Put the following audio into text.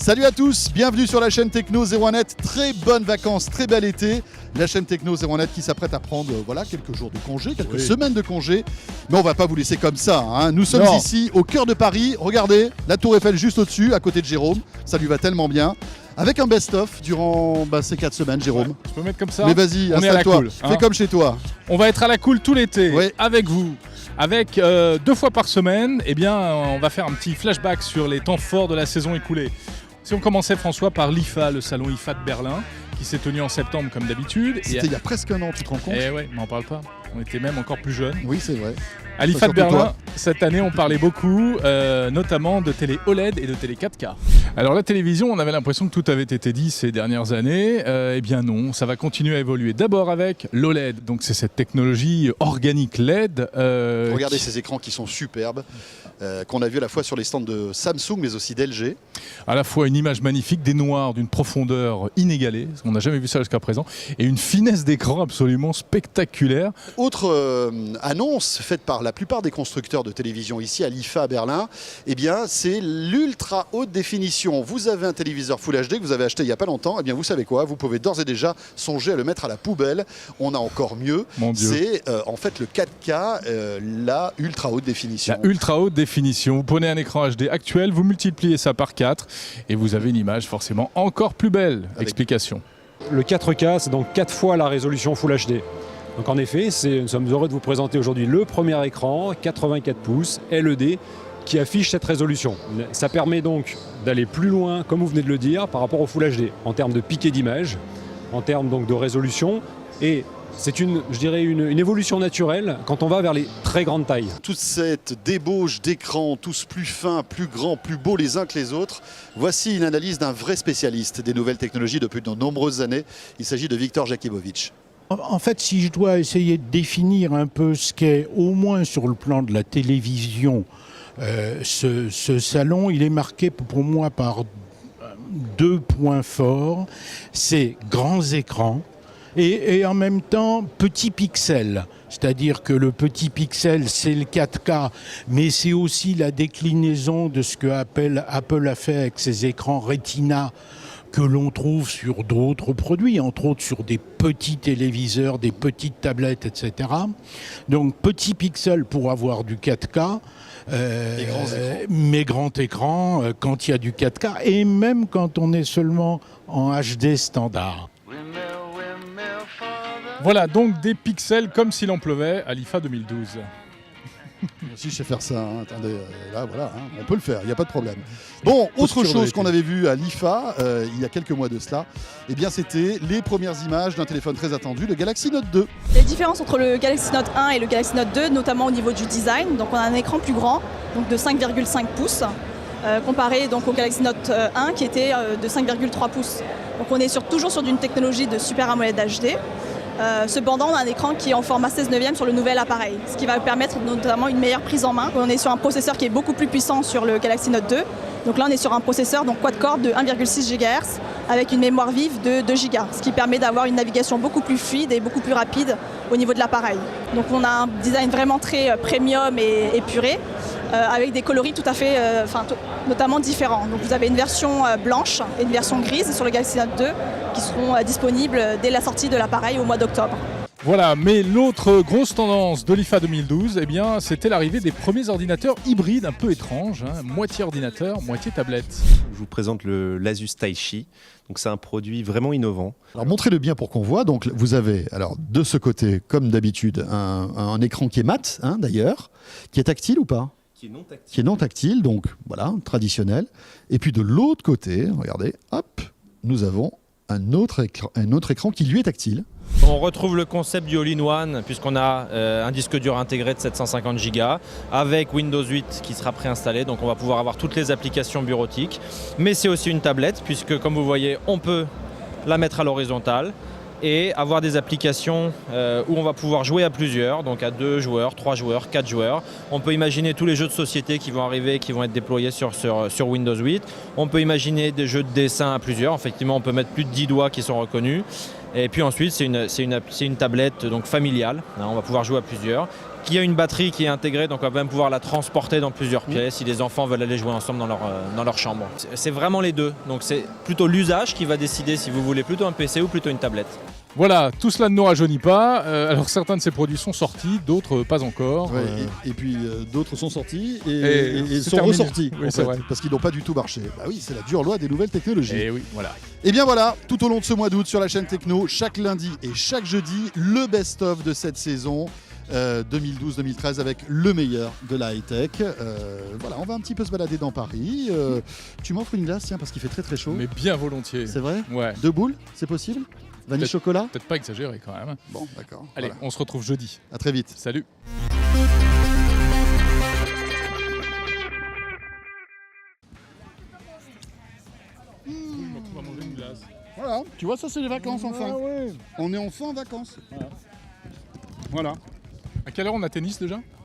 Salut à tous, bienvenue sur la chaîne Techno 01net. Très bonne vacances, très bel été. La chaîne Techno 01net qui s'apprête à prendre quelques jours de congé, quelques semaines de congé. Mais on va pas vous laisser comme ça, hein. Nous sommes ici au cœur de Paris. Regardez, la Tour Eiffel juste au-dessus, à côté de Jérôme. Ça lui va tellement bien. Avec un best-of durant ces 4 semaines, Jérôme. Ouais, je peux mettre comme ça. Mais vas-y, installe-toi. Cool, hein. Fais comme chez toi. On va être à la cool tout l'été avec vous. Avec 2 fois par semaine, on va faire un petit flashback sur les temps forts de la saison écoulée. Si on commençait, François, par l'IFA, le salon IFA de Berlin, qui s'est tenu en septembre comme d'habitude. C'était il y a presque un an, tu te rends compte ? Eh ouais, mais on parle pas. On était même encore plus jeunes. Oui, c'est vrai. À l'IFA de Berlin, cette année, on parlait beaucoup, notamment de télé OLED et de télé 4K. Alors la télévision, on avait l'impression que tout avait été dit ces dernières années. Eh bien non, ça va continuer à évoluer. D'abord avec l'OLED, donc c'est cette technologie organique LED. Regardez ces écrans qui sont superbes, qu'on a vu à la fois sur les stands de Samsung, mais aussi d'LG. À la fois une image magnifique, des noirs d'une profondeur inégalée, on n'a jamais vu ça jusqu'à présent, et une finesse d'écran absolument spectaculaire. Autre annonce faite par la plupart des constructeurs de télévision ici à l'IFA à Berlin, c'est l'ultra haute définition. Vous avez un téléviseur Full HD que vous avez acheté il n'y a pas longtemps, vous savez quoi, vous pouvez d'ores et déjà songer à le mettre à la poubelle. On a encore mieux, c'est en fait le 4K, la ultra haute définition. La ultra haute définition, vous prenez un écran HD actuel, vous multipliez ça par 4 et vous avez une image forcément encore plus belle. Explication. Le 4K, c'est donc 4 fois la résolution Full HD. Donc en effet, nous sommes heureux de vous présenter aujourd'hui le premier écran 84 pouces LED qui affiche cette résolution. Ça permet donc d'aller plus loin, comme vous venez de le dire, par rapport au Full HD, en termes de piqué d'image, en termes donc de résolution. Et c'est une évolution naturelle quand on va vers les très grandes tailles. Toute cette débauche d'écrans, tous plus fins, plus grands, plus beaux les uns que les autres, voici une analyse d'un vrai spécialiste des nouvelles technologies depuis de nombreuses anannées. Il s'agit de Viktor Jakibovic. En fait, si je dois essayer de définir un peu ce qu'est, au moins sur le plan de la télévision, ce salon, il est marqué pour moi par 2 points forts. C'est grands écrans et en même temps petits pixels. C'est-à-dire que le petit pixel, c'est le 4K, mais c'est aussi la déclinaison de ce que Apple a fait avec ses écrans Retina, que l'on trouve sur d'autres produits, entre autres sur des petits téléviseurs, des petites tablettes, etc. Donc petit pixel pour avoir du 4K, mais grand écran quand il y a du 4K, et même quand on est seulement en HD standard. Voilà donc des pixels comme s'il en pleuvait à l'IFA 2012. Moi aussi je sais faire ça, hein. Attendez, là voilà, hein. On peut le faire, il n'y a pas de problème. Bon, autre chose qu'on avait vu à l'IFA il y a quelques mois de cela, c'était les premières images d'un téléphone très attendu, le Galaxy Note 2. Les différences entre le Galaxy Note 1 et le Galaxy Note 2, notamment au niveau du design, donc on a un écran plus grand, donc de 5,5 pouces, comparé donc au Galaxy Note 1 qui était de 5,3 pouces. Donc on est toujours sur une technologie de Super AMOLED HD. Cependant, on a un écran qui est en format 16/9 sur le nouvel appareil, ce qui va permettre notamment une meilleure prise en main. On est sur un processeur qui est beaucoup plus puissant sur le Galaxy Note 2. Donc là, on est sur un processeur quad-core de 1,6 GHz avec une mémoire vive de 2 Go, ce qui permet d'avoir une navigation beaucoup plus fluide et beaucoup plus rapide au niveau de l'appareil. Donc on a un design vraiment très premium et épuré, avec des coloris tout à fait, notamment différents. Donc vous avez une version blanche et une version grise sur le Galaxy Note 2 qui seront disponibles dès la sortie de l'appareil au mois d'octobre. Voilà, mais l'autre grosse tendance de l'IFA 2012, c'était l'arrivée des premiers ordinateurs hybrides un peu étranges, hein, moitié ordinateur, moitié tablette. Je vous présente le l'Asus Taichi. Donc c'est un produit vraiment innovant. Alors montrez-le bien pour qu'on voit. Donc vous avez de ce côté, comme d'habitude, un écran qui est mat, hein, d'ailleurs, qui est tactile ou pas ? Qui est non tactile. Qui est non tactile, donc voilà, traditionnel. Et puis de l'autre côté, regardez, hop, nous avons un autre écran qui lui est tactile. On retrouve le concept du all-in-one puisqu'on a un disque dur intégré de 750 Go avec Windows 8 qui sera préinstallé, donc on va pouvoir avoir toutes les applications bureautiques. Mais c'est aussi une tablette puisque comme vous voyez on peut la mettre à l'horizontale et avoir des applications où on va pouvoir jouer à plusieurs, donc à 2 joueurs, 3 joueurs, 4 joueurs. On peut imaginer tous les jeux de société qui vont arriver, qui vont être déployés sur Windows 8. On peut imaginer des jeux de dessin à plusieurs. Effectivement, on peut mettre plus de 10 doigts qui sont reconnus. Et puis ensuite, c'est une tablette donc familiale. On va pouvoir jouer à plusieurs, qui a une batterie qui est intégrée, donc on va même pouvoir la transporter dans plusieurs pièces si les enfants veulent aller jouer ensemble dans leur chambre. C'est vraiment les deux, donc c'est plutôt l'usage qui va décider si vous voulez plutôt un PC ou plutôt une tablette. Voilà, tout cela ne nous rajeunit pas. Alors certains de ces produits sont sortis, d'autres pas encore. Ouais, et puis d'autres sont sortis et c'est sont terminé. ressortis, Oui, en c'est fait, vrai. parce qu'ils n'ont pas du tout marché. Bah oui, c'est la dure loi des nouvelles technologies. Et oui, voilà. Et bien voilà, tout au long de ce mois d'août sur la chaîne Techno, chaque lundi et chaque jeudi, le best-of de cette saison 2012-2013 avec le meilleur de la high-tech. Voilà, on va un petit peu se balader dans Paris. Tu m'offres une glace, tiens, parce qu'il fait très très chaud. Mais bien volontiers. C'est vrai? Ouais. 2 boules, c'est possible? Vanille Peut-être- chocolat? Peut-être pas exagéré quand même. Bon, d'accord. Allez, Voilà. on se retrouve jeudi. À très vite. Salut. Voilà, tu vois, ça c'est les vacances enfin. On est enfin en vacances. Voilà. À quelle heure on a tennis déjà ?